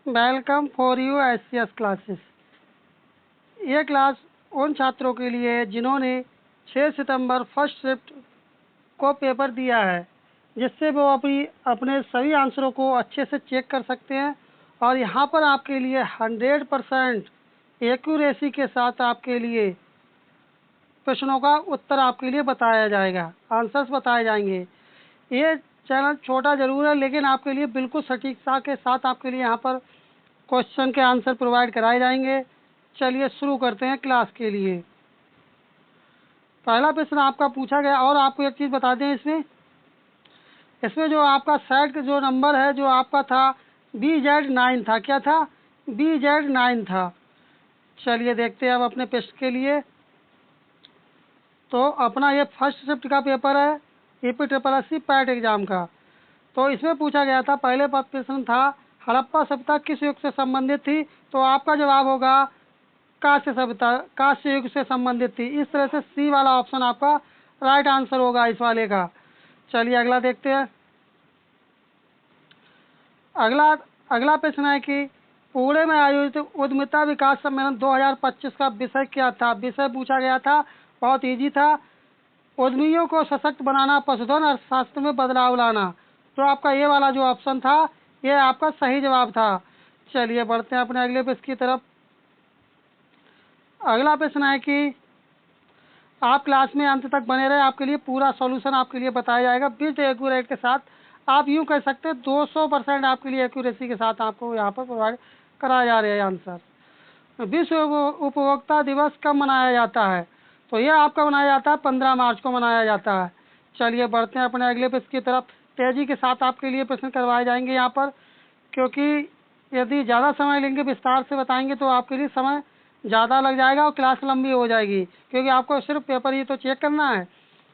Welcome for U S classes. ये class उन छात्रों के लिए है जिन्होंने 6 सितंबर फर्स्ट शिफ्ट को पेपर दिया है, जिससे वो अपने सभी आंसरों को अच्छे से चेक कर सकते हैं। और यहाँ पर आपके लिए 100% एक्यूरेसी के साथ आपके लिए प्रश्नों का उत्तर आपके लिए बताया जाएगा, आंसर्स बताए जाएंगे। ये चैनल छोटा ज़रूर है, लेकिन आपके लिए बिल्कुल सटीकता के साथ आपके लिए यहाँ पर क्वेश्चन के आंसर प्रोवाइड कराए जाएंगे। चलिए शुरू करते हैं क्लास के लिए। पहला प्रश्न आपका पूछा गया, और आपको एक चीज़ बता दें, इसमें जो आपका सेट जो नंबर है जो आपका था BZ9 था। क्या था? BZ9 था। चलिए देखते हैं अब अपने प्रश्न के लिए। तो अपना ये फर्स्ट शिफ्ट का पेपर है, EPSS पैट एग्जाम का। तो इसमें पूछा गया था, पहले प्रश्न था हड़प्पा सभ्यता किस युग से संबंधित थी? तो आपका जवाब होगा कांस्य सभ्यता, कांस्य युग से संबंधित थी। इस तरह से सी वाला ऑप्शन आपका राइट आंसर होगा इस वाले का। चलिए अगला देखते हैं। अगला प्रश्न है कि पुणे में आयोजित उद्यमिता विकास सम्मेलन 2025 का विषय क्या था? विषय पूछा गया था, बहुत इजी था, उद्यमियों को सशक्त बनाना, पशुधन अर्थशास्त्र में बदलाव लाना। तो आपका ये वाला जो ऑप्शन था ये आपका सही जवाब था। चलिए बढ़ते हैं अपने अगले प्रश्न की तरफ। अगला प्रश्न है कि आप क्लास में अंत तक बने रहे, आपके लिए पूरा सॉल्यूशन आपके लिए बताया जाएगा विद एक्यूरेट के साथ। आप यूँ कह सकते हैं 200% आपके लिए एक्यूरेसी के साथ आपको यहाँ पर प्रोवाइड कराया जा रहा है आंसर। विश्व उपभोक्ता दिवस कब मनाया जाता है? तो ये आपका मनाया जाता है 15 मार्च को मनाया जाता है। चलिए बढ़ते हैं अपने अगले प्रश्न की तरफ। तेजी के साथ आपके लिए प्रश्न करवाए जाएंगे यहाँ पर, क्योंकि यदि ज़्यादा समय लेंगे, विस्तार से बताएंगे तो आपके लिए समय ज़्यादा लग जाएगा और क्लास लंबी हो जाएगी, क्योंकि आपको सिर्फ पेपर ही तो चेक करना है।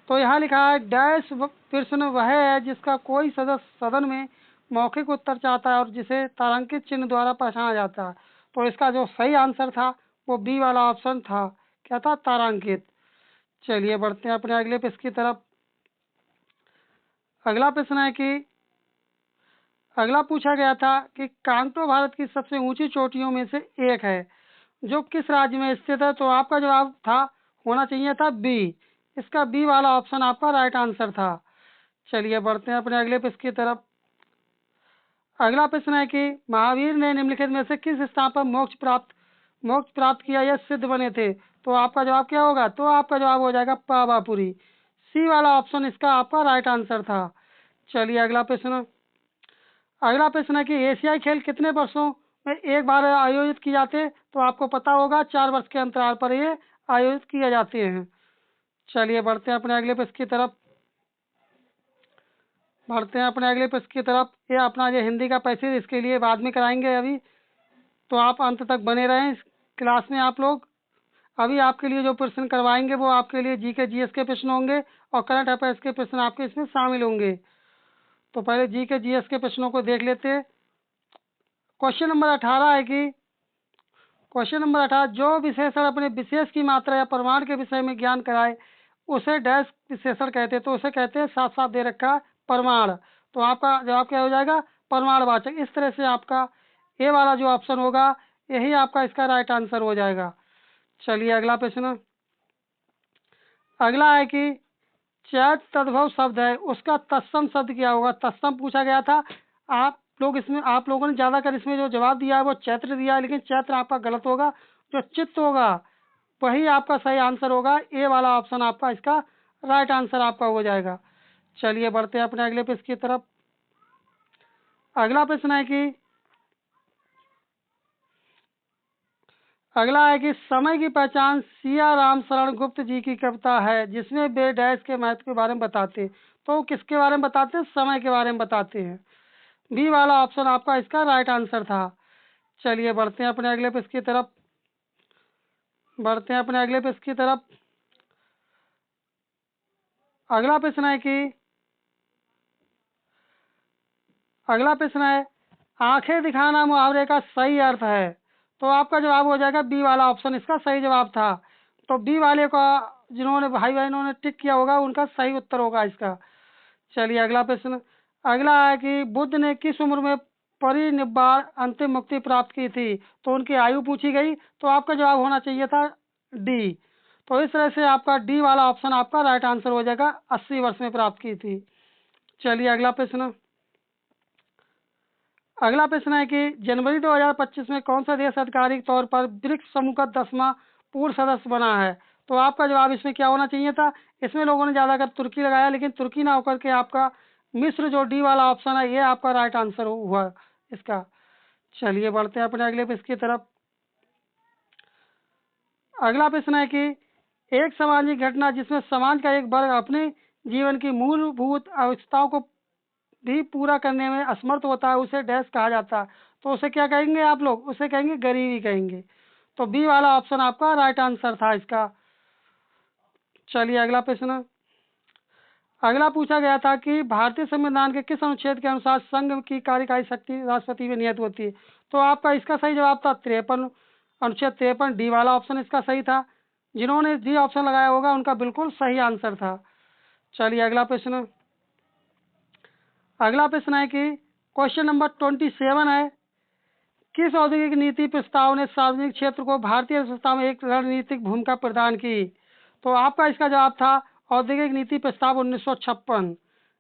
तो यहाँ लिखा है डैश प्रश्न वह है जिसका कोई सदस्य सदन में मौखिक उत्तर चाहता है और जिसे तारांकित चिन्ह द्वारा पहचाना जाता है। तो इसका जो सही आंसर था वो बी वाला ऑप्शन था। क्या था? तारांकित। चलिए बढ़ते हैं अपने अगले प्रश्न की तरफ। अगला प्रश्न है कि अगला पूछा गया था कि कांगटो भारत की सबसे ऊंची चोटियों में से एक है जो किस राज्य में स्थित है? तो आपका जवाब था, होना चाहिए था बी। इसका बी वाला ऑप्शन आपका राइट आंसर था। चलिए बढ़ते हैं अपने अगले प्रश्न की तरफ। अगला प्रश्न है कि महावीर ने निम्नलिखित में से किस स्थान पर मोक्ष प्राप्त किया या सिद्ध बने थे? तो आपका जवाब क्या होगा? तो आपका जवाब हो जाएगा पावापुरी। सी वाला ऑप्शन इसका आपका राइट आंसर था। चलिए अगला प्रश्न है कि एशियाई खेल कितने वर्षों में एक बार आयोजित किए जाते हैं? तो आपको पता होगा 4 वर्ष के अंतराल पर ये आयोजित किए जाते हैं। चलिए बढ़ते हैं अपने अगले प्रश्न की तरफ। ये अपना ये हिंदी का पैसेज, इसके लिए बाद में कराएंगे अभी, तो आप अंत तक बने रहें इस क्लास में। आप लोग अभी आपके लिए जो प्रश्न करवाएंगे वो आपके लिए GK GS के प्रश्न होंगे और करंट अफेयर्स के प्रश्न आपके इसमें शामिल होंगे। तो पहले GK GS के प्रश्नों को देख लेते हैं। क्वेश्चन नंबर 18 है कि जो विशेषण अपने विशेष की मात्रा या प्रमाण के विषय में ज्ञान कराए उसे डैश विशेषण कहते हैं। तो उसे कहते हैं, साफ साफ दे रखा है, प्रमाण। तो आपका जवाब क्या हो जाएगा? प्रमाणवाचक। इस तरह से आपका ए वाला जो ऑप्शन होगा यही आपका इसका राइट आंसर हो जाएगा। चलिए अगला प्रश्न। अगला है कि चैत तद्भव शब्द है, उसका तत्सम शब्द क्या होगा? तत्सम पूछा गया था। आप लोगों ने ज्यादातर इसमें जो जवाब दिया है वो चैत्र दिया है, लेकिन चैत्र आपका गलत होगा। जो चित्त होगा वही आपका सही आंसर होगा। ए वाला ऑप्शन आपका इसका राइट आंसर आपका हो जाएगा। चलिए बढ़ते हैं अपने अगले प्रश्न की तरफ। अगला है कि समय की पहचान सिया राम शरण गुप्त जी की कविता है जिसमें वे डैश के महत्व के बारे में बताते हैं। तो किसके बारे में बताते हैं? समय के बारे में बताते हैं। बी वाला ऑप्शन आपका इसका राइट आंसर था। चलिए बढ़ते हैं अपने अगले प्रश्न की तरफ। अगला प्रश्न है आंखें दिखाना मुहावरे का सही अर्थ है। तो आपका जवाब हो जाएगा बी वाला ऑप्शन इसका सही जवाब था। तो बी वाले का जिन्होंने भाई बहनों ने टिक किया होगा उनका सही उत्तर होगा इसका। चलिए अगला है कि बुद्ध ने किस उम्र में परिनिब्बाण अंतिम मुक्ति प्राप्त की थी? तो उनकी आयु पूछी गई, तो आपका जवाब होना चाहिए था डी। तो इस तरह से आपका डी वाला ऑप्शन आपका राइट आंसर हो जाएगा, 80 वर्ष में प्राप्त की थी। चलिए अगला प्रश्न। अगला प्रश्न है कि जनवरी 2025 में कौन सा देश आधिकारिक तौर पर ब्रिक्स समूह का 10वां पूर्ण सदस्य बना है? तो आपका जवाब इसमें क्या होना चाहिए था? इसमें लोगों ने ज़्यादातर तुर्की लगाया, लेकिन तुर्की ना होकर के आपका मिस्र, जो डी वाला ऑप्शन है, ये आपका राइट आंसर हुआ इसका। चलिए बढ़ते हैं अपने अगले प्रश्न की तरफ। अगला प्रश्न है कि एक सामाजिक घटना जिसमें समाज का एक वर्ग अपने जीवन की मूलभूत आवश्यकताओं को भी पूरा करने में असमर्थ होता है, उसे डैश कहा जाता है। तो उसे क्या कहेंगे आप लोग? उसे कहेंगे गरीबी कहेंगे। तो बी वाला ऑप्शन आपका राइट आंसर था इसका। चलिए अगला प्रश्न। अगला पूछा गया था कि भारतीय संविधान के किस अनुच्छेद के अनुसार संघ की कार्यकारी शक्ति राष्ट्रपति में नियत होती है? तो आपका इसका सही जवाब था 53, अनुच्छेद 53, डी वाला ऑप्शन इसका सही था। जिन्होंने डी ऑप्शन लगाया होगा उनका बिल्कुल सही आंसर था। चलिए अगला प्रश्न। अगला प्रश्न है कि क्वेश्चन नंबर 27 है, किस औद्योगिक नीति प्रस्ताव ने सार्वजनिक क्षेत्र को भारतीय अर्थव्यवस्था में एक रणनीतिक भूमिका प्रदान की? तो आपका इसका जवाब था औद्योगिक नीति प्रस्ताव 1956।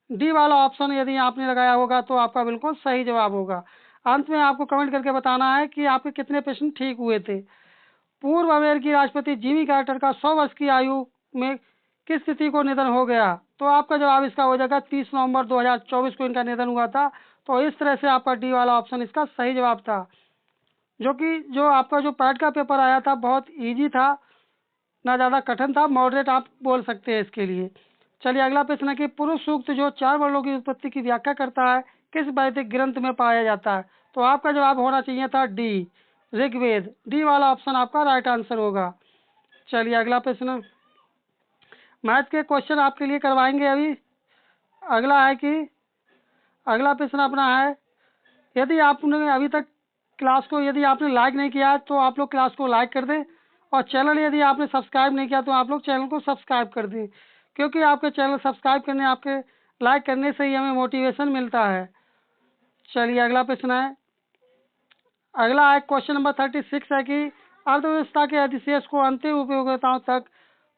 डी वाला ऑप्शन यदि आपने लगाया होगा तो आपका बिल्कुल सही जवाब होगा। अंत में आपको कमेंट करके बताना है कि आपके कितने प्रश्न ठीक हुए थे। पूर्व अमेरिकी राष्ट्रपति जिमी कार्टर का 100 वर्ष की आयु में किस तिथि को निधन हो गया? तो आपका जवाब इसका हो जाएगा 30 नवंबर 2024 को इनका निधन हुआ था। तो इस तरह से आपका डी वाला ऑप्शन इसका सही जवाब था, जो आपका जो पैट का पेपर आया था बहुत इजी था, ना ज़्यादा कठिन था, मॉडरेट आप बोल सकते हैं इसके लिए। चलिए अगला प्रश्न है कि पुरुष सूक्त जो 4 वर्णों की उत्पत्ति की व्याख्या करता है किस वैदिक ग्रंथ में पाया जाता है? तो आपका जवाब होना चाहिए था डी, ऋग्वेद। डी वाला ऑप्शन आपका राइट आंसर होगा। चलिए अगला प्रश्न। मैथ के क्वेश्चन आपके लिए करवाएंगे अभी। अगला है कि अगला प्रश्न अपना है, यदि आपने अभी तक क्लास को यदि आपने लाइक नहीं किया है तो आप लोग क्लास को लाइक कर दें, और चैनल यदि आपने सब्सक्राइब नहीं किया तो आप लोग चैनल को सब्सक्राइब कर दें, क्योंकि आपके चैनल सब्सक्राइब करने, आपके लाइक करने से ही हमें मोटिवेशन मिलता है। चलिए अगला प्रश्न है। अगला है क्वेश्चन नंबर 36 है कि अर्थव्यवस्था के अधिशेष को अंतिम उपयोगकर्ताओं तक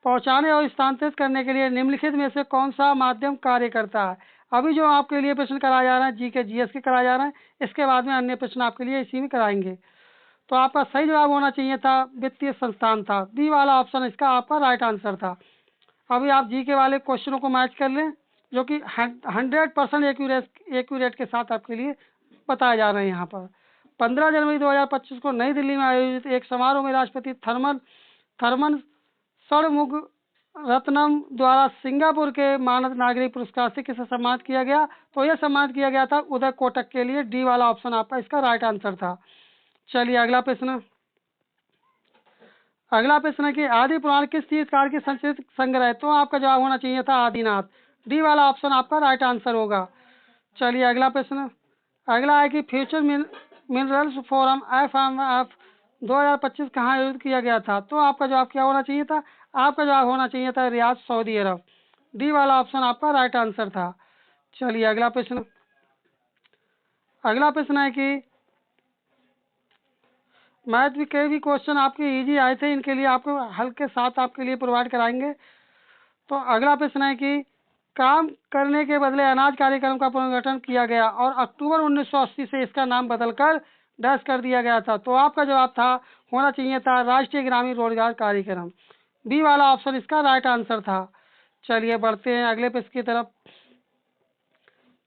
पहुंचाने और स्थानांतरित करने के लिए निम्नलिखित में से कौन सा माध्यम कार्य करता है? अभी जो आपके लिए प्रश्न कराया जा रहा है जीके जीएस के कराया जा रहा है, इसके बाद में अन्य प्रश्न आपके लिए इसी में कराएंगे। तो आपका सही जवाब होना चाहिए था वित्तीय संस्थान था। बी वाला ऑप्शन इसका आपका राइट आंसर था। अभी आप जीके वाले क्वेश्चनों को मैच कर लें, जो कि 100% एक्यूरेट के साथ आपके लिए बताए जा रहे हैं यहाँ पर। 15 जनवरी 2025 को नई दिल्ली में आयोजित एक समारोह में राष्ट्रपति थर्मन षणमुगरत्नम द्वारा सिंगापुर के मानद नागरिक पुरस्कार से किसे सम्मानित किया गया? तो यह सम्मानित किया गया था उदय कोटक के लिए। डी वाला ऑप्शन आपका इसका राइट आंसर था। चलिए अगला प्रश्न। अगला प्रश्न है कि आदि पुराण किस तीर्थकार के संचित संग्रह है? तो आपका जवाब होना चाहिए था आदिनाथ। डी वाला ऑप्शन आपका राइट आंसर होगा। चलिए अगला प्रश्न। अगला है कि फ्यूचर मिनरल्स फोरम FMF 2025 कहाँ आयोजित किया गया था? तो आपका जवाब क्या होना चाहिए था? आपका जवाब होना चाहिए था रियाद, सऊदी अरब। डी वाला ऑप्शन आपका राइट आंसर था। चलिए अगला प्रश्न। अगला प्रश्न है कि मैथ के भी क्वेश्चन आपके इजी आए थे, इनके लिए आपको हल के साथ आपके लिए प्रोवाइड कराएंगे। तो अगला प्रश्न है कि काम करने के बदले अनाज कार्यक्रम का पुनर्गठन किया गया और अक्टूबर 1980 से इसका नाम बदलकर डैश कर दिया गया था। तो आपका जवाब था होना चाहिए था राष्ट्रीय ग्रामीण रोजगार कार्यक्रम। बी वाला ऑप्शन इसका राइट आंसर था। चलिए बढ़ते हैं अगले प्रश्न की तरफ।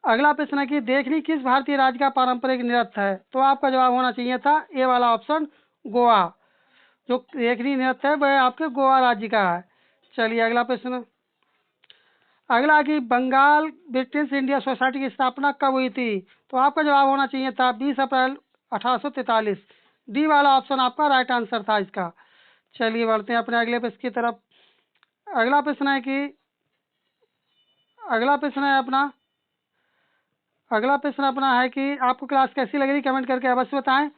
अगला प्रश्न है कि देखनी किस भारतीय राज्य का पारंपरिक नृत्य है? तो आपका जवाब होना चाहिए था ए वाला ऑप्शन, गोवा। जो देखनी नृत्य है वह आपके गोवा राज्य का है। चलिए अगला प्रश्न। अगला कि बंगाल ब्रिटिश इंडिया सोसाइटी की स्थापना कब हुई थी? तो आपका जवाब होना चाहिए था 20 अप्रैल 1843। डी वाला ऑप्शन आपका राइट आंसर था इसका। चलिए बढ़ते हैं अपने अगले प्रश्न की तरफ। अगला प्रश्न है कि अगला प्रश्न है अपना अगला प्रश्न अपना है कि आपको क्लास कैसी लग रही, कमेंट करके अवश्य बताएं।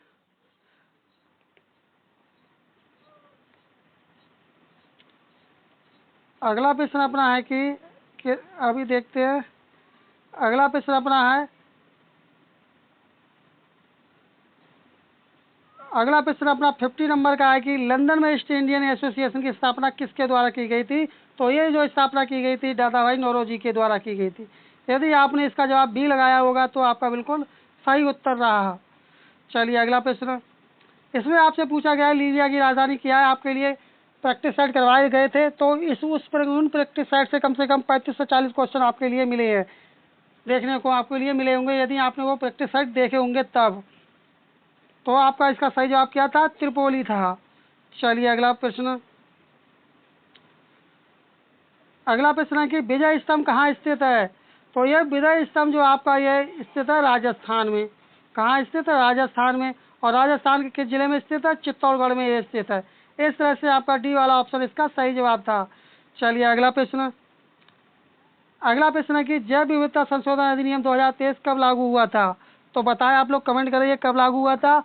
अगला प्रश्न अपना है कि अभी देखते हैं। अगला प्रश्न अपना है अगला प्रश्न अपना 50 नंबर का है कि लंदन में ईस्ट इंडियन एसोसिएशन की स्थापना किसके द्वारा की गई थी? तो ये जो स्थापना की गई थी दादाभाई नौरोजी के द्वारा की गई थी। यदि आपने इसका जवाब बी लगाया होगा तो आपका बिल्कुल सही उत्तर रहा। चलिए अगला प्रश्न, इसमें आपसे पूछा गया है लीबिया की राजधानी क्या है। आपके लिए प्रैक्टिस सेट करवाए गए थे, तो उन प्रैक्टिस सेट से कम 35 से 40 क्वेश्चन आपके लिए मिले हैं, देखने को आपके लिए मिले होंगे यदि आपने वो प्रैक्टिस सेट देखे होंगे तब। तो आपका इसका सही जवाब क्या था? त्रिपोली था। चलिए अगला प्रश्न, अगला प्रश्न है कि विजय स्तंभ कहाँ स्थित है? तो यह विजय स्तंभ जो आपका ये स्थित है राजस्थान में। कहाँ स्थित है? राजस्थान में। और राजस्थान के किस जिले में स्थित है? चित्तौड़गढ़ में ये स्थित है। इस तरह से आपका डी वाला ऑप्शन इसका सही जवाब था। चलिए अगला प्रश्न, अगला प्रश्न है कि जैव विविधता संशोधन अधिनियम 2023 कब लागू हुआ था? तो बताएं, आप लोग कमेंट करिए कब लागू हुआ था।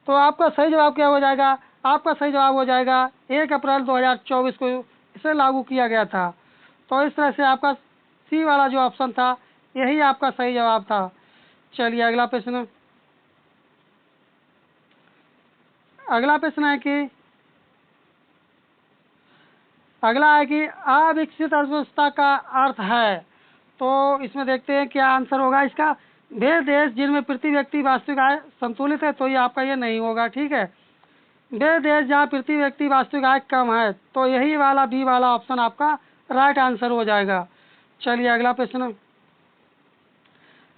तो आपका सही जवाब क्या हो जाएगा? आपका सही जवाब हो जाएगा 1 अप्रैल 2024 को इसे लागू किया गया था। तो इस तरह से आपका सी वाला जो ऑप्शन था यही आपका सही जवाब था। चलिए अगला प्रश्न, अगला प्रश्न है कि अगला है कि अविकसित अर्थव्यवस्था का अर्थ है। तो इसमें देखते हैं क्या आंसर होगा इसका। वे देश जिनमें प्रति व्यक्ति वास्तविक आय संतुलित है, तो ये आपका ये नहीं होगा, ठीक है। वे देश जहाँ प्रति व्यक्ति वास्तविक आय कम है, तो यही वाला बी वाला ऑप्शन आपका राइट आंसर हो जाएगा। चलिए अगला प्रश्न,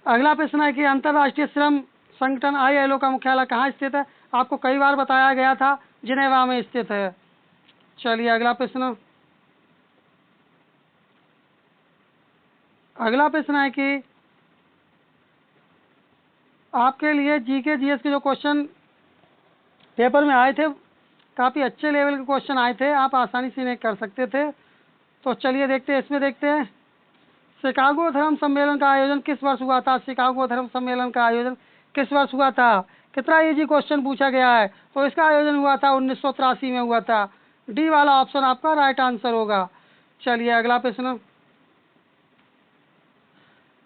अगला प्रश्न है कि अंतर्राष्ट्रीय श्रम संगठन ILO का मुख्यालय कहाँ स्थित है? आपको कई बार बताया गया था जिनेवा में स्थित है। चलिए अगला प्रश्न, अगला प्रश्न है कि आपके लिए GK GS के जो क्वेश्चन पेपर में आए थे, काफ़ी अच्छे लेवल के क्वेश्चन आए थे, आप आसानी से इन्हें कर सकते थे। तो चलिए देखते हैं, इसमें देखते हैं शिकागो धर्म सम्मेलन का आयोजन किस वर्ष हुआ था? शिकागो धर्म सम्मेलन का आयोजन किस वर्ष हुआ था? कितना इजी क्वेश्चन पूछा गया है। तो इसका आयोजन हुआ था 1983 में हुआ था। डी वाला ऑप्शन आपका राइट आंसर होगा। चलिए अगला प्रश्न,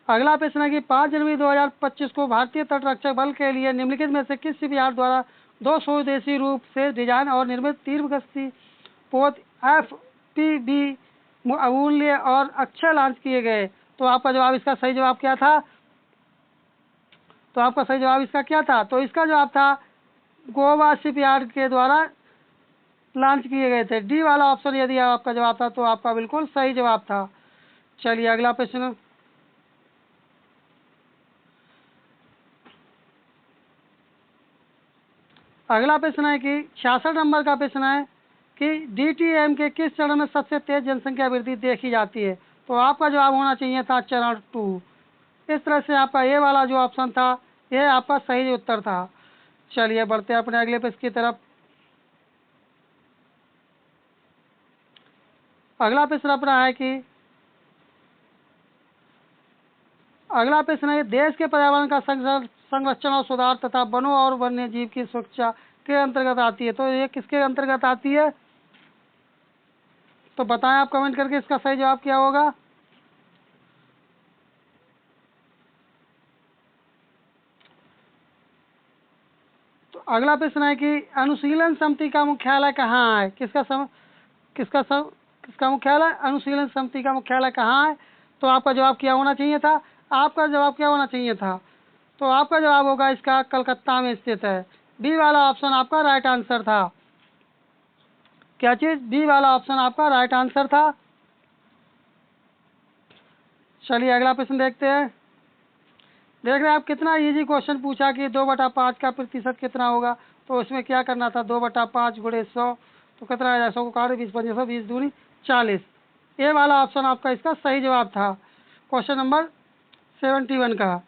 अगला प्रश्न है कि 5 जनवरी 2025 को भारतीय तटरक्षक बल के लिए निम्नलिखित में से किस शिपयार्ड द्वारा 2 स्वदेशी रूप से डिजाइन और निर्मित तीव्रगति पोत FPV अमूल्य और अक्षय लॉन्च किए गए? तो आपका जवाब, इसका सही जवाब क्या था? तो आपका सही जवाब इसका क्या था? तो इसका जवाब था गोवा शिपयार्ड के द्वारा लॉन्च किए गए थे। डी वाला ऑप्शन यदि आपका जवाब था तो आपका बिल्कुल सही जवाब था। चलिए अगला प्रश्न, अगला प्रश्न है कि 66 नंबर का प्रश्न है कि DTM के किस चरण में सबसे तेज जनसंख्या वृद्धि देखी जाती है? तो आपका जवाब होना चाहिए था चरण 2। इस तरह से आपका ये वाला जो ऑप्शन था ये आपका सही उत्तर था। चलिए बढ़ते हैं अपने अगले प्रश्न की तरफ। अगला प्रश्न अपना है कि अगला प्रश्न है देश के पर्यावरण का संरक्षण और सुधार तथा वनों और वन्य जीव की सुरक्षा के अंतर्गत आती है। तो ये किसके अंतर्गत आती है? तो बताएं आप कमेंट करके इसका सही जवाब क्या होगा। तो अगला प्रश्न है कि अनुशीलन समिति का मुख्यालय कहाँ है? किसका मुख्यालय? अनुशीलन समिति का मुख्यालय कहाँ है? तो आपका जवाब क्या होना चाहिए था? आपका जवाब क्या होना चाहिए था? तो आपका जवाब होगा इसका कलकत्ता में स्थित है। बी वाला ऑप्शन आपका राइट आंसर था। क्या चीज? बी वाला ऑप्शन आपका राइट आंसर था। चलिए अगला प्रश्न देखते हैं। देख रहे हैं आप कितना इजी क्वेश्चन पूछा कि 2/5 का प्रतिशत कितना होगा। तो इसमें क्या करना था, 2/5 गुणे 100 तो कितना आ जाए, 100 को काटो 20 पंजे 100, 20 दूनी 40। ये वाला ऑप्शन आपका इसका सही जवाब था, क्वेश्चन नंबर 71 का।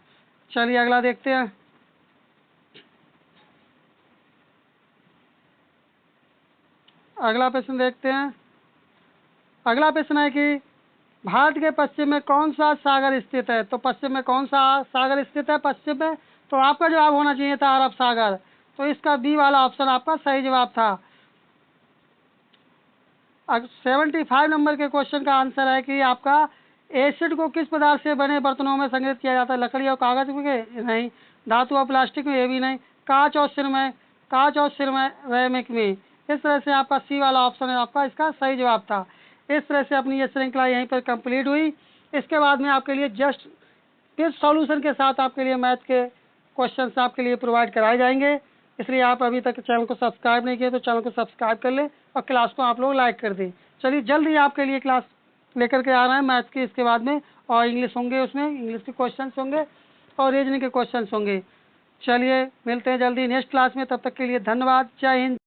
चलिए अगला देखते हैं। अगला प्रश्न देखते हैं। अगला प्रश्न है कि भारत के पश्चिम में कौन सा सागर स्थित है? तो पश्चिम में कौन सा सागर स्थित है पश्चिम में? तो आपका जवाब होना चाहिए था अरब सागर। तो इसका बी वाला ऑप्शन आपका सही जवाब था। 75 नंबर के क्वेश्चन का आंसर है कि आपका एसिड को किस पदार्थ से बने बर्तनों में संग्रहित किया जाता है? लकड़ी और कागज के? नहीं। धातु और प्लास्टिक में? ये भी नहीं। कांच और सिरेमिक में। इस तरह से आपका सी वाला ऑप्शन है आपका इसका सही जवाब था। इस तरह से अपनी ये श्रृंखला यहीं पर कंप्लीट हुई। इसके बाद में आपके लिए जस्ट फिर सॉल्यूशन के साथ आपके लिए मैथ के क्वेश्चंस आपके लिए प्रोवाइड कराए जाएंगे। इसलिए आप अभी तक चैनल को सब्सक्राइब नहीं किए तो चैनल को सब्सक्राइब कर लें और क्लास को आप लोग लाइक कर दें। चलिए जल्द ही आपके लिए क्लास लेकर के आ रहे हैं मैथ की इसके बाद में, और इंग्लिश होंगे, उसमें इंग्लिश के क्वेश्चंस होंगे और रीजनिंग के क्वेश्चंस होंगे। चलिए मिलते हैं जल्दी नेक्स्ट क्लास में, तब तक के लिए धन्यवाद। जय हिंद।